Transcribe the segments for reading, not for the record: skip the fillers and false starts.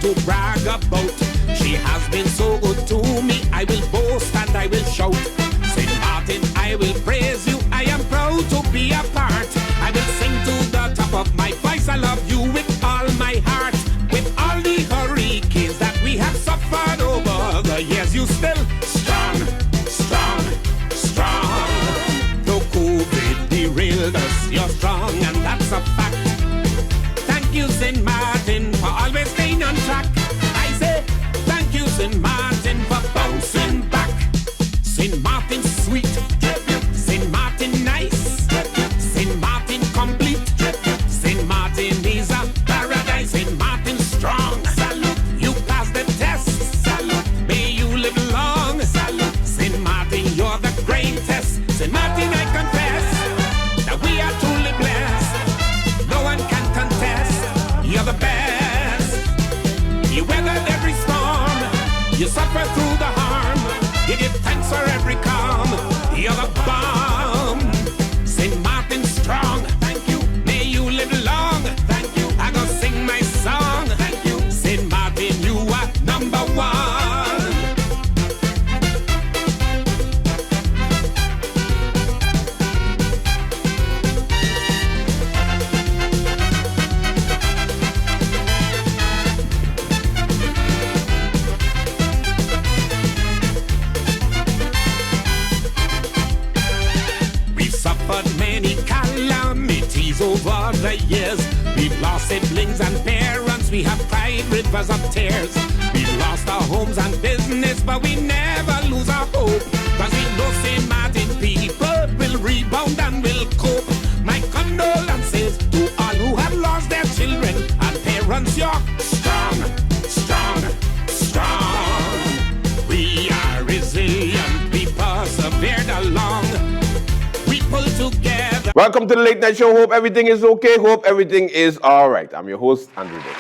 to brag about. She has been so good to me, I will boast and I will shout. St. Martin, I will praise you, I am proud to be a part. I will sing to the top of my voice, I love you with all my heart. With all the hurricanes that we have suffered over the years, you still strong, strong, strong. Though COVID derailed us, you're strong and that's a fact. Thank you, St. Martin, for always staying on track. I say, thank you, St. Martin, for bouncing back. St. Martin sweet, St. Martin nice, St. Martin complete, St. Martin is a paradise, St. Martin strong. Salute, you pass the test. Salute, may you live long. Salute, St. Martin, you're the greatest. St. Martin, I confess that we are truly blessed. No one can contest. You're the best. You weathered every storm. You suffer through the harm. You give thanks for every calm. You're the bomb. St. Martin strong. Thank you. May you live long. Thank you. I go sing my song. Thank you. St. Martin, you are number one. We've suffered many calamities over the years. We've lost siblings and parents. We have cried rivers of tears. We've lost our homes and business, but we never lose our hope. Cause we know St. Martin people will rebound and will cope. My condolences to all who have lost their children and parents. You're strong, strong, strong. We are resilient. We persevered along. We pull together. Welcome to the Late Night Show. Hope everything is okay. Hope everything is all right. I'm your host, Andrew Day.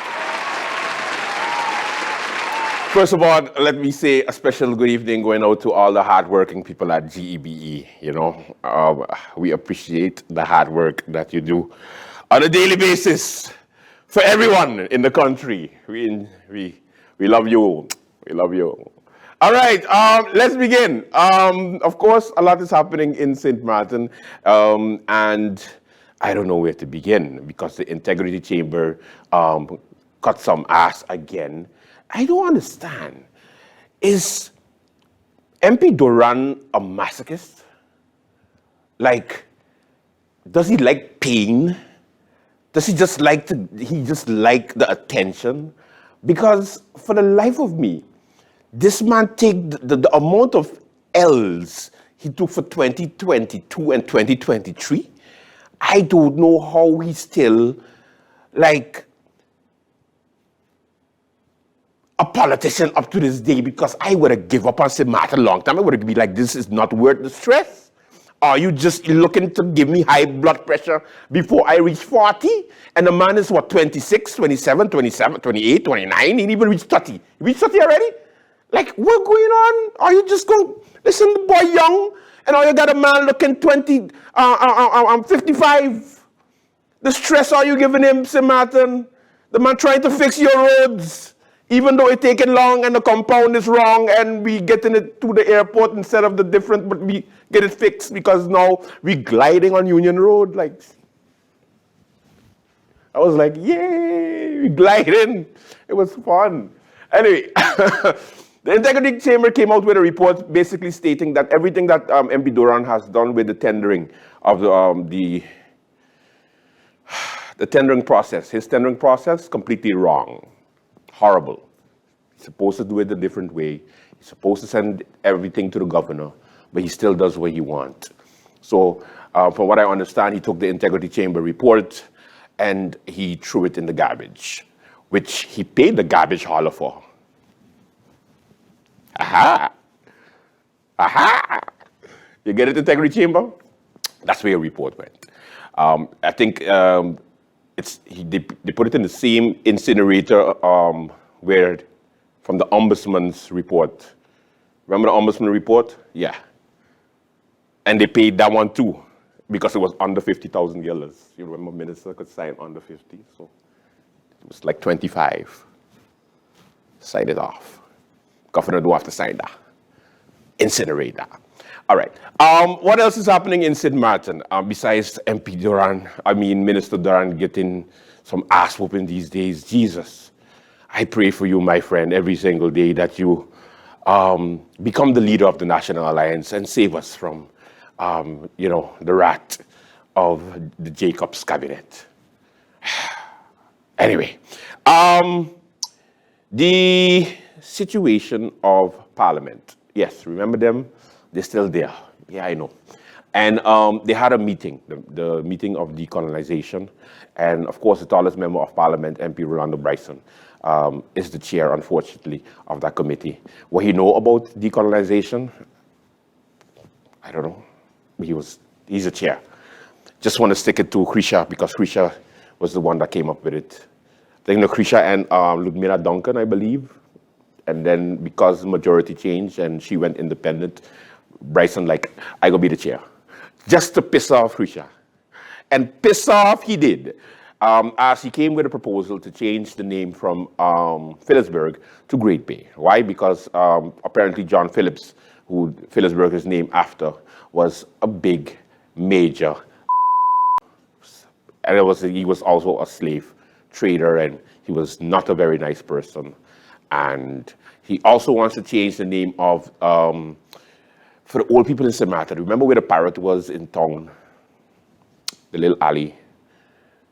First of all, let me say a special good evening going out to all the hardworking people at GEBE. You know, we appreciate the hard work that you do on a daily basis for everyone in the country. We love you. We love you. All right, let's begin. Of course, a lot is happening in St. Martin, and I don't know where to begin because the Integrity Chamber cut some ass again. I don't understand. Is MP Duran a masochist? Like, does he like pain? Does he just like the attention? Because for the life of me, this man take the amount of L's he took for 2022 and 2023. I don't know how he's still like a politician up to this day, because I would have given up on St. Martin a long time. I would have been like, this is not worth the stress. Are you just looking to give me high blood pressure before I reach 40? And the man is what, 26, 27, 27, 28, 29? He didn't even reach 30. He reached 30 already? Like, what's going on? Are you just going, listen, the boy young, and all you got a man looking 55. The stress are you giving him, St. Martin? The man trying to fix your roads, even though it's taking long and the compound is wrong and we getting it to the airport instead of the different, but we get it fixed because now we gliding on Union Road. Like, I was like, yay, we gliding. It was fun. Anyway, the Integrity Chamber came out with a report basically stating that everything that MP Duran has done with the tendering of the tendering process, his tendering process, completely wrong. Horrible. He's supposed to do it a different way. He's supposed to send everything to the governor, but he still does what he wants. So from what I understand, he took the Integrity Chamber report and he threw it in the garbage, which he paid the garbage hauler for. Aha! Aha! You get it, Integrity Chamber? That's where your report went. I think they put it in the same incinerator where, from the Ombudsman's report. Remember the Ombudsman report? Yeah. And they paid that one too, because it was under $50,000. You remember, minister could sign under 50, so it was like 25. Sign it off. Governor don't have to sign that. Incinerate that. All right. What else is happening in St. Martin besides Minister Duran getting some ass whooping these days? Jesus, I pray for you, my friend, every single day that you become the leader of the National Alliance and save us from, the rat of the Jacobs cabinet. Anyway, the situation of Parliament. Yes, remember them? They're still there. Yeah, I know. And they had a meeting, the meeting of decolonization. And of course, the tallest member of Parliament, MP Rolando Bryson, is the chair, unfortunately, of that committee. What he know about decolonization? I don't know. He's a chair. Just want to stick it to Krisha because Krisha was the one that came up with it. I think Krisha and Ludmila Duncan, I believe. And then because the majority changed and she went independent, Bryson I go be the chair. Just to piss off Krisha. And piss off he did. As he came with a proposal to change the name from Philipsburg to Great Bay. Why? Because apparently John Phillips, who Philipsburg is named after, was a big, major, and he was also a slave trader, and he was not a very nice person. And he also wants to change the name of, for the old people in St. Martin, remember where the parrot was in town? The little alley.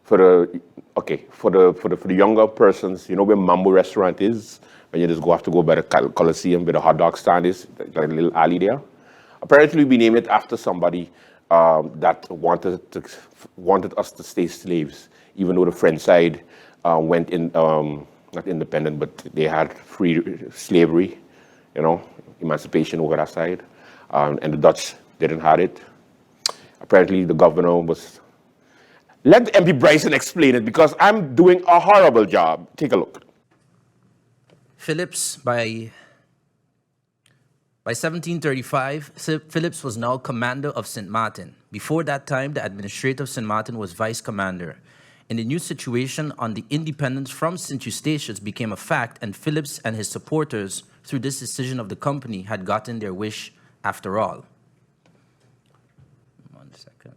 For the younger persons, you know where Mambo restaurant is? When you just have to go by the Coliseum where the hot dog stand is, like a little alley there. Apparently we named it after somebody that wanted us to stay slaves, even though the French side went in, not independent, but they had free slavery, emancipation over that side. And the Dutch didn't have it. Apparently the governor was... Let MP Bryson explain it because I'm doing a horrible job. Take a look. Phillips, by 1735, Phillips was now commander of St. Martin. Before that time, the administrator of St. Martin was vice commander. In the new situation on the independence from St. Eustatius became a fact, and Phillips and his supporters, through this decision of the company, had gotten their wish after all. 1 second.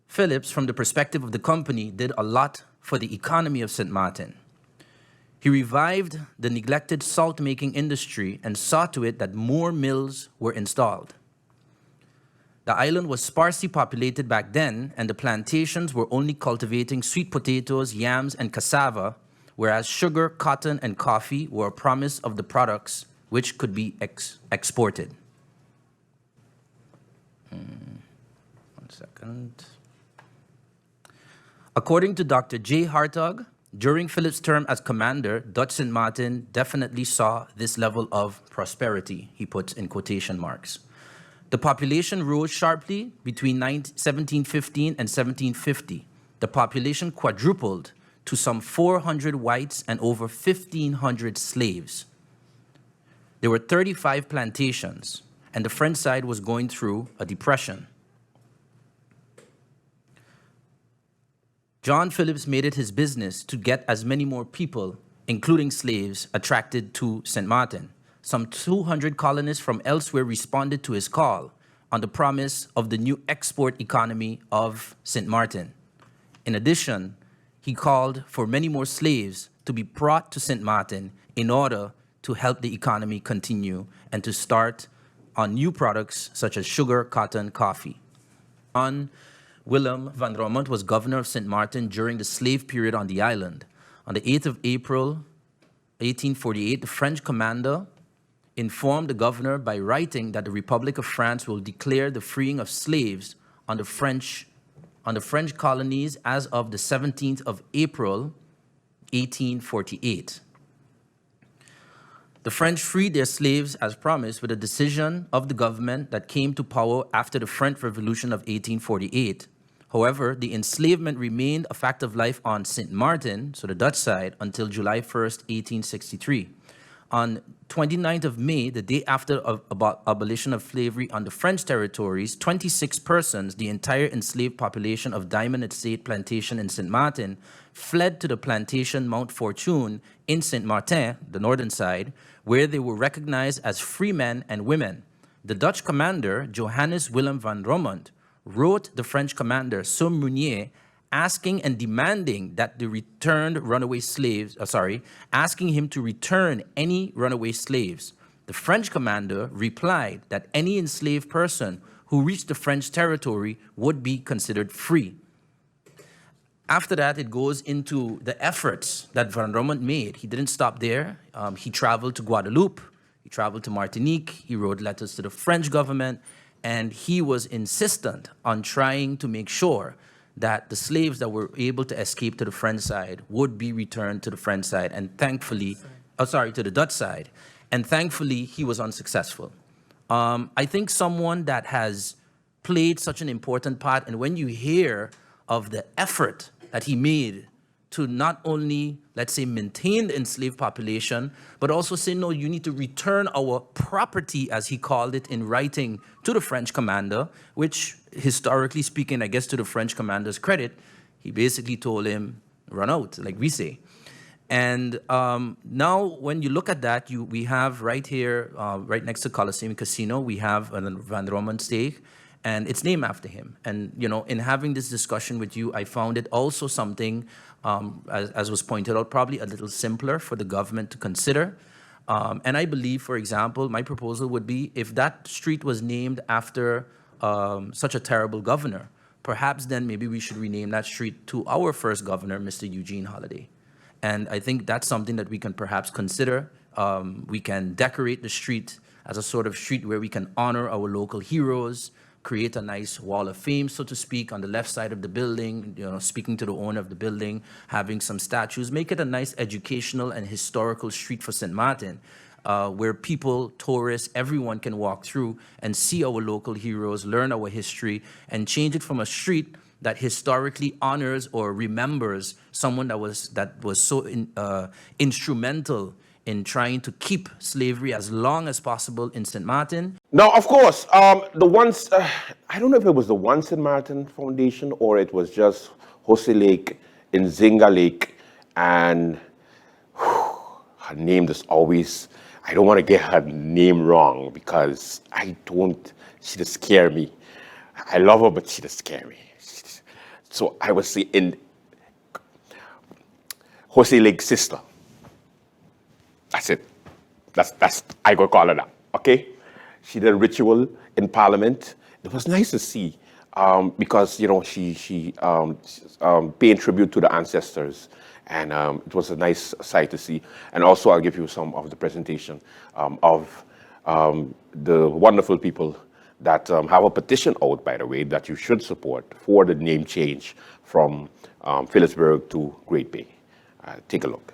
Phillips, from the perspective of the company, did a lot for the economy of St. Martin. He revived the neglected salt-making industry and saw to it that more mills were installed. The island was sparsely populated back then, and the plantations were only cultivating sweet potatoes, yams, and cassava, whereas sugar, cotton, and coffee were a promise of the products which could be exported. 1 second. According to Dr. J. Hartog, during Phillips' term as commander, Dutch St. Martin definitely saw this level of prosperity, he puts in quotation marks. The population rose sharply between 1715 and 1750. The population quadrupled to some 400 whites and over 1,500 slaves. There were 35 plantations, and the French side was going through a depression. John Phillips made it his business to get as many more people, including slaves, attracted to St. Martin. Some 200 colonists from elsewhere responded to his call on the promise of the new export economy of St. Martin. In addition, he called for many more slaves to be brought to St. Martin in order to help the economy continue and to start on new products such as sugar, cotton, coffee. John Willem van Romont was governor of St. Martin during the slave period on the island. On the 8th of April, 1848, the French commander informed the governor by writing that the Republic of France will declare the freeing of slaves on the French colonies as of the 17th of April, 1848. The French freed their slaves as promised with a decision of the government that came to power after the French Revolution of 1848. However, the enslavement remained a fact of life on St. Martin, so the Dutch side, until July 1st, 1863. On 29th of May, the day after about abolition of slavery on the French territories, 26 persons, the entire enslaved population of Diamond Estate Plantation in St. Martin, fled to the plantation Mount Fortune in St. Martin, the northern side, where they were recognized as free men and women. The Dutch commander, Johannes Willem van Rommond, wrote the French commander, Saumonier, asking and demanding that the returned runaway slaves, asking him to return any runaway slaves. The French commander replied that any enslaved person who reached the French territory would be considered free. After that, it goes into the efforts that Van Rommond made. He didn't stop there. He traveled to Guadeloupe. He traveled to Martinique. He wrote letters to the French government. And he was insistent on trying to make sure that the slaves that were able to escape to the French side would be returned to the French side. And thankfully, to the Dutch side. And thankfully, he was unsuccessful. I think someone that has played such an important part, and when you hear of the effort that he made to not only, let's say, maintain the enslaved population, but also say, no, you need to return our property, as he called it in writing to the French commander, which, historically speaking, I guess to the French commander's credit, he basically told him, run out, like we say. And now when you look at that, we have right here, right next to Coliseum Casino, we have a Van Rommond stake, and it's named after him. And, you know, in having this discussion with you, I found it also something, as was pointed out, probably a little simpler for the government to consider. And I believe, for example, my proposal would be if that street was named after such a terrible governor, perhaps then maybe we should rename that street to our first governor, Mr. Eugene Holiday. And I think that's something that we can perhaps consider. We can decorate the street as a sort of street where we can honor our local heroes, create a nice wall of fame, so to speak, on the left side of the building, you know, speaking to the owner of the building, having some statues, make it a nice educational and historical street for St. Martin, where people, tourists, everyone can walk through and see our local heroes, learn our history, and change it from a street that historically honors or remembers someone that was so instrumental in trying to keep slavery as long as possible in St. Martin. Now, of course, the ones, I don't know if it was the One St. Martin Foundation or it was just Jose Lake in Zinga Lake, and her name just always, I don't want to get her name wrong because she just scare me. I love her, but she just scare me. So I would say in Jose Lake's sister. That's it. That's I go call her that. Okay, she did a ritual in Parliament. It was nice to see because you know she paying tribute to the ancestors, and it was a nice sight to see. And also, I'll give you some of the presentation of the wonderful people that have a petition out, by the way, that you should support for the name change from Philipsburg to Great Bay. Take a look.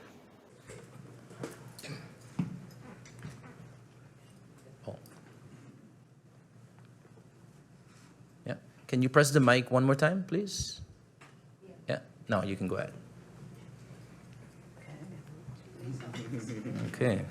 Can you press the mic one more time, please? Yeah. No, you can go ahead. Okay.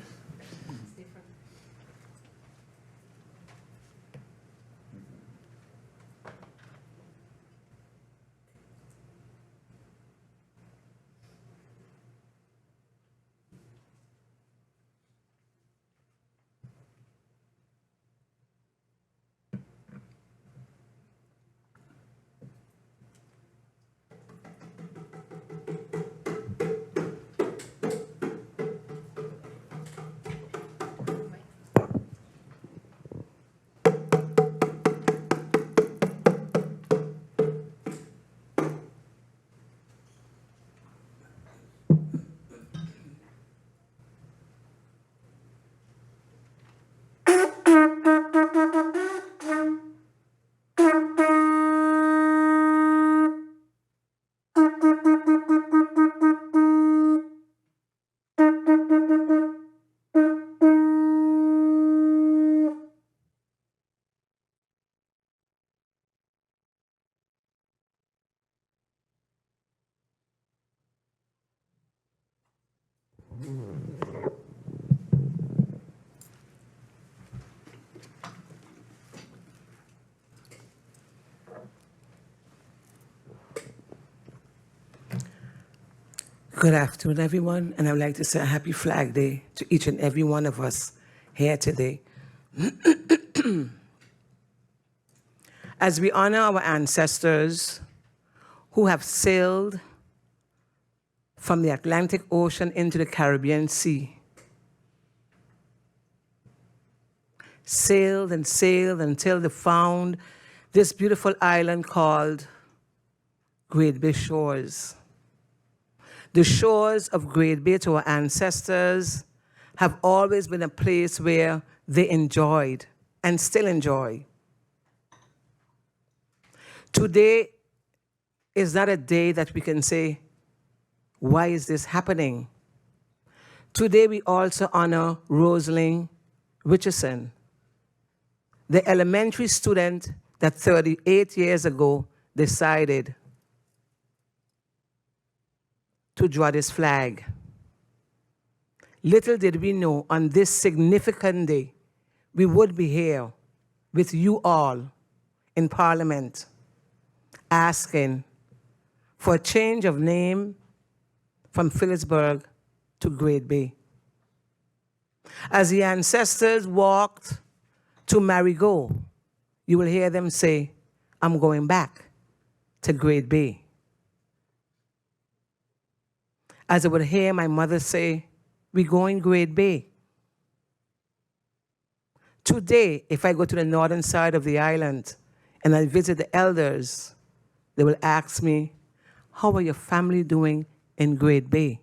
Good afternoon, everyone, and I would like to say a happy Flag Day to each and every one of us here today. As we honor our ancestors who have sailed from the Atlantic Ocean into the Caribbean Sea, sailed and sailed until they found this beautiful island called Great Bay Shores. The shores of Great Bay to our ancestors have always been a place where they enjoyed and still enjoy. Today is not a day that we can say, why is this happening? Today we also honor Rosalind Richardson, the elementary student that 38 years ago decided to draw this flag. Little did we know on this significant day, we would be here with you all in Parliament asking for a change of name from Philipsburg to Great Bay. As the ancestors walked to Marigot, you will hear them say, I'm going back to Great Bay. As I would hear my mother say, we're going Great Bay. Today, if I go to the northern side of the island and I visit the elders, they will ask me, how are your family doing in Great Bay?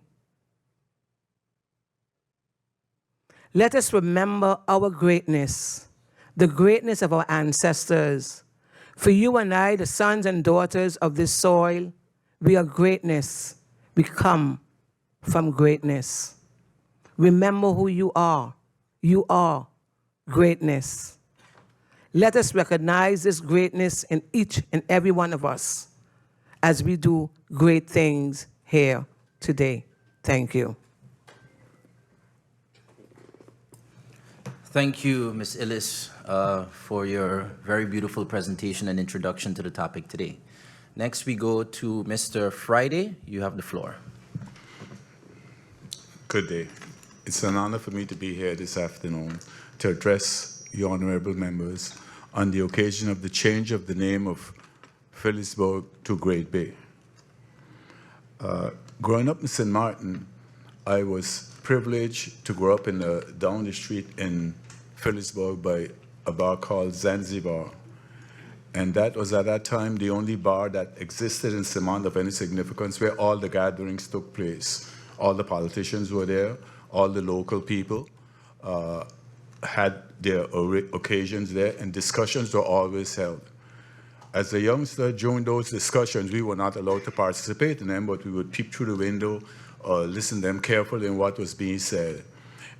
Let us remember our greatness, the greatness of our ancestors. For you and I, the sons and daughters of this soil, we are greatness. We come from greatness. Remember who you are. You are greatness. Let us recognize this greatness in each and every one of us as we do great things here today. Thank you. Thank you, Ms. Illis, for your very beautiful presentation and introduction to the topic today. Next, we go to Mr. Friday. You have the floor. Good day. It's an honor for me to be here this afternoon to address your honorable members on the occasion of the change of the name of Philipsburg to Great Bay. Growing up in St. Martin, I was privileged to grow up down the street in Philipsburg by a bar called Zanzibar. And that was at that time the only bar that existed in St. Martin of any significance where all the gatherings took place. All the politicians were there, all the local people had their occasions there, and discussions were always held. As a youngster, during those discussions, we were not allowed to participate in them, but we would peep through the window, listen to them carefully in what was being said.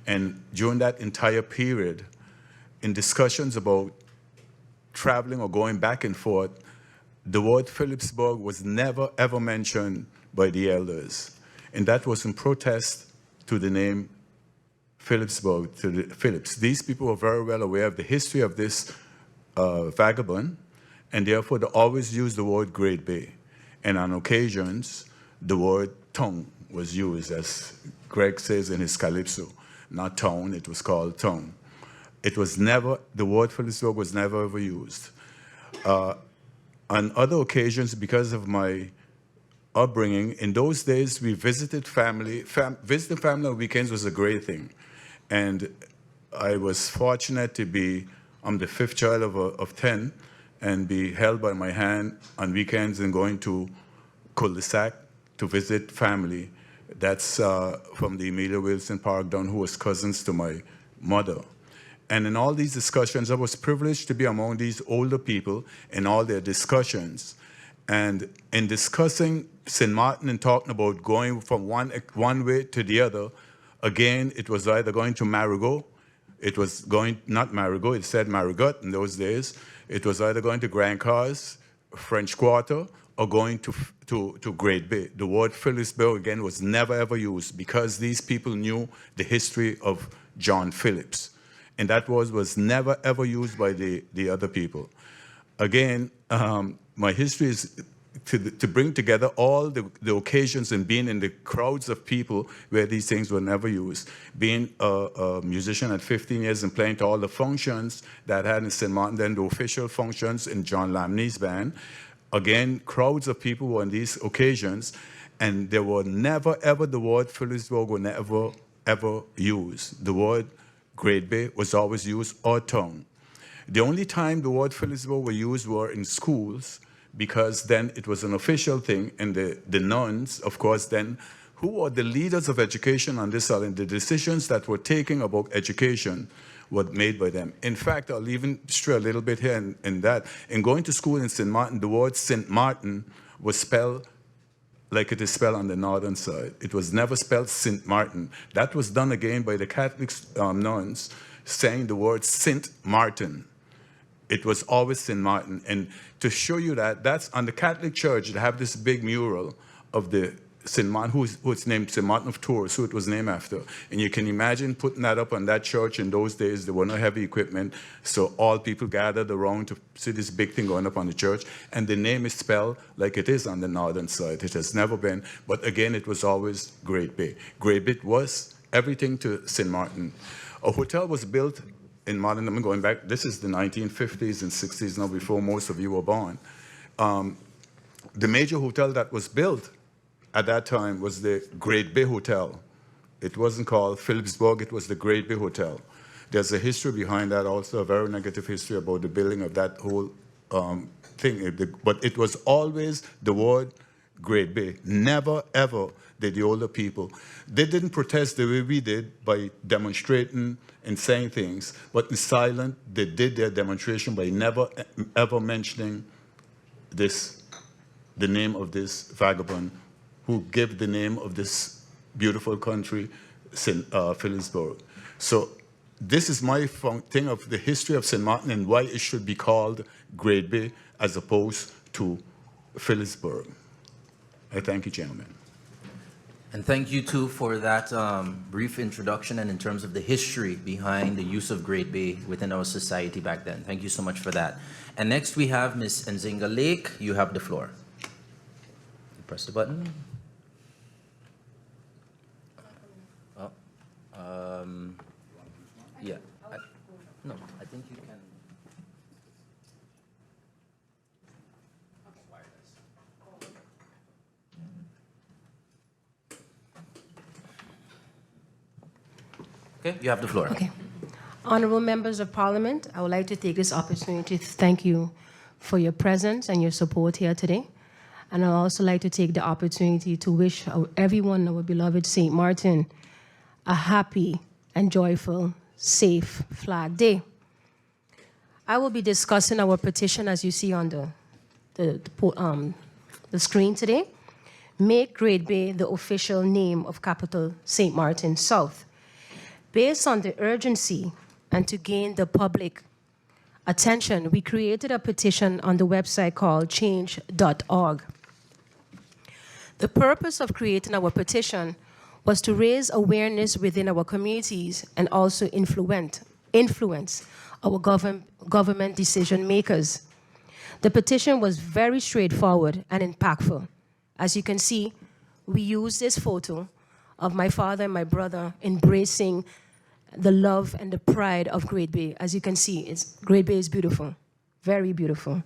And during that entire period, in discussions about traveling or going back and forth, the word Philipsburg was never, ever mentioned by the elders. And that was in protest to the name Philipsburg, to the Phillips. These people were very well aware of the history of this vagabond, and therefore they always used the word Great Bay. And on occasions, the word tongue was used, as Greg says in his Calypso. Not town, it was called tongue. It was never, the word Philipsburg was never ever used. On other occasions, because of my upbringing, in those days we visited family. Visiting family on weekends was a great thing. And I was fortunate to be, I'm the fifth child of 10, and be held by my hand on weekends and going to cul-de-sac to visit family. That's from the Emilia Wilson Park down, who was cousins to my mother. And in all these discussions, I was privileged to be among these older people in all their discussions. And in discussing St. Martin and talking about going from one way to the other, again, it was either going to Marigot, it was going, not Marigot, it said Marigot in those days. It was either going to Grand Cars, French Quarter, or going to Great Bay. The word Philipsburg, again, was never ever used because these people knew the history of John Phillips. And that word was never ever used by the other people. Again, my history is to bring together all the occasions and being in the crowds of people where these things were never used. Being a musician at 15 years and playing to all the functions that had in St. Martin, then the official functions in John Lamney's band. Again, crowds of people were on these occasions, and there were never, ever the word Philipsburg were never, ever used. The word Great Bay was always used, or town. The only time the word Philipsburg were used were in schools, because then it was an official thing, and the nuns, of course, then, who were the leaders of education on this island, the decisions that were taken about education were made by them. In fact, I'll even stray a little bit here in that. In going to school in St. Martin, the word St. Martin was spelled like it is spelled on the northern side. It was never spelled St. Martin. That was done again by the Catholic nuns, saying the word St. Martin. It was always St. Martin. And to show you that, that's on the Catholic Church, they have this big mural of the St. Martin, who's named St. Martin of Tours, who it was named after. And you can imagine putting that up on that church. In those days, there were no heavy equipment, so all people gathered around to see this big thing going up on the church. And the name is spelled like it is on the northern side. It has never been, but again, it was always Great Bay. Great Bay was everything to St. Martin. A hotel was built in Martin, I'm going back, this is the 1950s and 60s now, before most of you were born. The major hotel that was built at that time was the Great Bay Hotel. It wasn't called Philipsburg, it was the Great Bay Hotel. There's a history behind that, also a very negative history about the building of that whole thing. But it was always the word Great Bay. Never, ever did the older people. They didn't protest the way we did by demonstrating and saying things, but in silence, they did their demonstration by never, ever mentioning this, the name of this vagabond who gave the name of this beautiful country, Philipsburg. So this is my thing of the history of St. Martin and why it should be called Great Bay as opposed to Philipsburg. I thank you, gentlemen. And thank you, too, for that brief introduction and in terms of the history behind the use of Great Bay within our society back then. Thank you so much for that. And next we have Ms. Nzinga Lake. You have the floor. You press the button. Yeah. No, I think you can. Okay, you have the floor. Okay. Honorable members of Parliament, I would like to take this opportunity to thank you for your presence and your support here today. And I'd also like to take the opportunity to wish everyone, our beloved St. Martin, a happy and joyful, safe Flag Day. I will be discussing our petition, as you see on the screen today. Make Great Bay the official name of capital St. Martin South. Based on the urgency and to gain the public attention, we created a petition on the website called change.org. The purpose of creating our petition was to raise awareness within our communities and also influence our government decision makers. The petition was very straightforward and impactful. As you can see, we used this photo of my father and my brother embracing the love and the pride of Great Bay. As you can see, Great Bay is beautiful, very beautiful.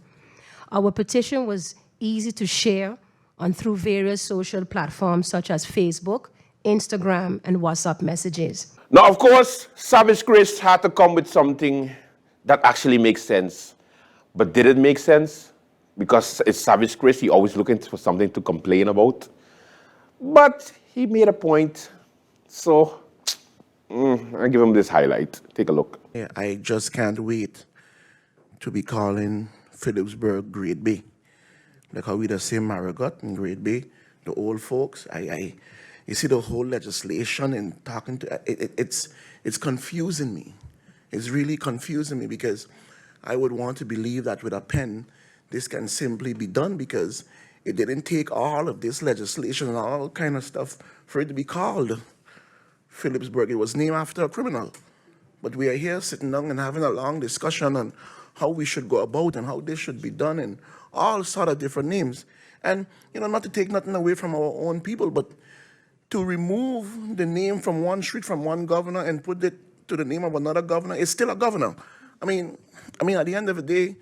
Our petition was easy to share through various social platforms such as Facebook, Instagram, and WhatsApp messages. Now, of course, Savage Chris had to come with something that actually makes sense. But did it make sense? Because it's Savage Chris, he always looking for something to complain about. But he made a point, so I give him this highlight. Take a look. Yeah, I just can't wait to be calling Philipsburg Great Bay. Like how we the same Marigot in Great Bay, the old folks. You see the whole legislation and talking to it's confusing me. It's really confusing me because I would want to believe that with a pen, this can simply be done because it didn't take all of this legislation and all kind of stuff for it to be called Philipsburg. It was named after a criminal. But we are here sitting down and having a long discussion on how we should go about and how this should be done and all sort of different names. And, not to take nothing away from our own people, but to remove the name from one street, from one governor, and put it to the name of another governor, is still a governor. I mean, at the end of the day,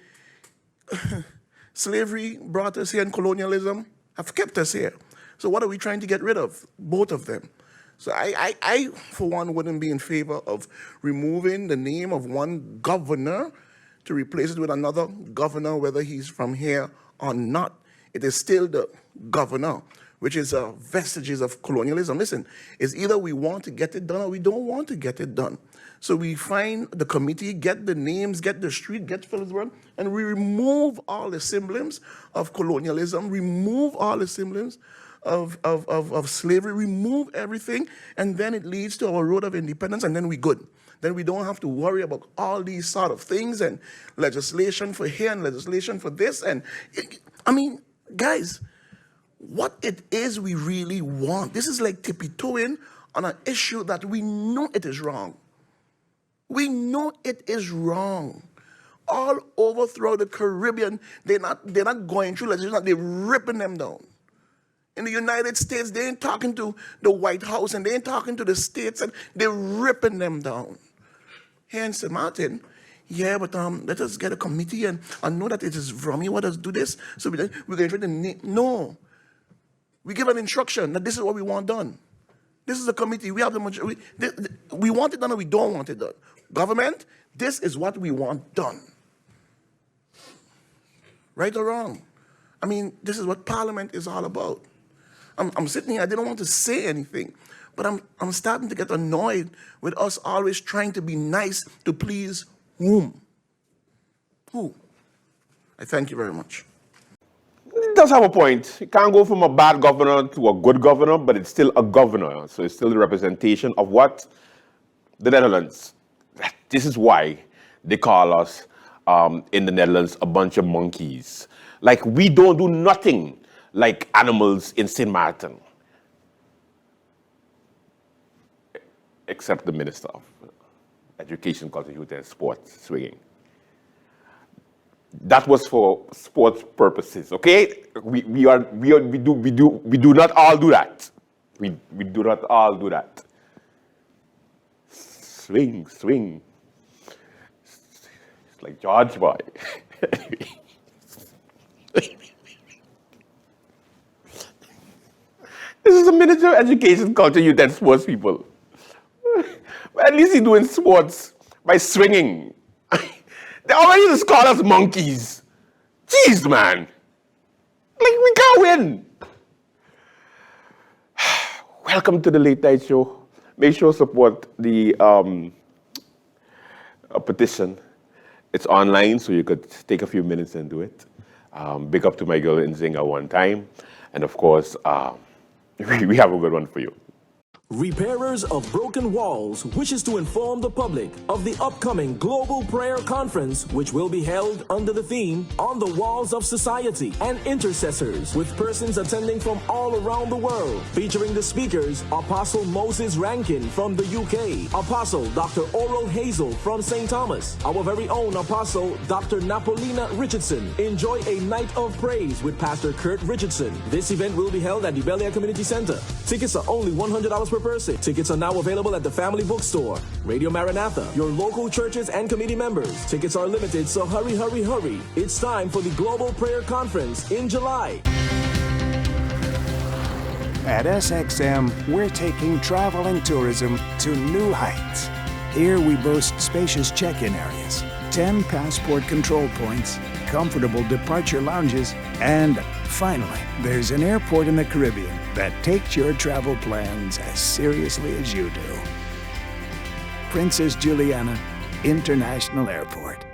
slavery brought us here, and colonialism have kept us here. So what are we trying to get rid of? Both of them. So I, for one, wouldn't be in favor of removing the name of one governor to replace it with another governor, whether he's from here or not. It is still the governor, which is vestiges of colonialism. Listen, it's either we want to get it done or we don't want to get it done. So we find the committee, get the names, get the street, get Philipsburg, and we remove all the semblance of colonialism, remove all the semblance of slavery, remove everything, and then it leads to our road of independence, and then we're good. Then we don't have to worry about all these sort of things and legislation for here and legislation for this. And guys, what it is we really want, this is like tippy-toeing on an issue that we know it is wrong. We know it is wrong. All over throughout the Caribbean, they're not going through legislation, they're ripping them down. In the United States, they ain't talking to the White House and they ain't talking to the states, and they're ripping them down. Here in St. Martin, yeah, but let us get a committee and know that it is VROMI. Let us do this. So we're going to try to name. No. We give an instruction that this is what we want done. This is a committee. We have the majority. We want it done or we don't want it done. Government, this is what we want done. Right or wrong? This is what Parliament is all about. I'm sitting here, I didn't want to say anything, but I'm starting to get annoyed with us always trying to be nice to please whom? Who? I thank you very much. It does have a point. You can't go from a bad governor to a good governor, but it's still a governor. So it's still the representation of what? The Netherlands. This is why they call us, in the Netherlands, a bunch of monkeys. Like, we don't do nothing like animals in St. Martin. Except the Minister of Education, Culture, Youth and Sports, swinging. That was for sports purposes, okay? We do not all do that. We do not all do that. Swing. It's like George boy. This is the Minister of Education, Culture, Youth and Sports people. But at least he's doing sports by swinging. They already just call us monkeys. Jeez, man. Like, we can't win. Welcome to the Late Night Show. Make sure to support the petition. It's online, so you could take a few minutes and do it. Big up to my girl in Zinga one time. And of course, we have a good one for you. Repairers of Broken Walls wishes to inform the public of the upcoming Global Prayer Conference, which will be held under the theme On the Walls of Society and Intercessors, with persons attending from all around the world, featuring the speakers Apostle Moses Rankin from the UK, Apostle Dr. Oral Hazel from St. Thomas, our very own Apostle Dr. Napolina Richardson. Enjoy a night of praise with Pastor Kurt Richardson. This event will be held at the Bel Air Community Center. Tickets are only $100 per person. Tickets are now available at the Family Bookstore, Radio Maranatha, your local churches and committee members. Tickets are limited, so hurry. It's time for the Global Prayer Conference in July. At SXM, we're taking travel and tourism to new heights. Here we boast spacious check-in areas, 10 passport control points, comfortable departure lounges, and finally, there's an airport in the Caribbean that takes your travel plans as seriously as you do. Princess Juliana International Airport.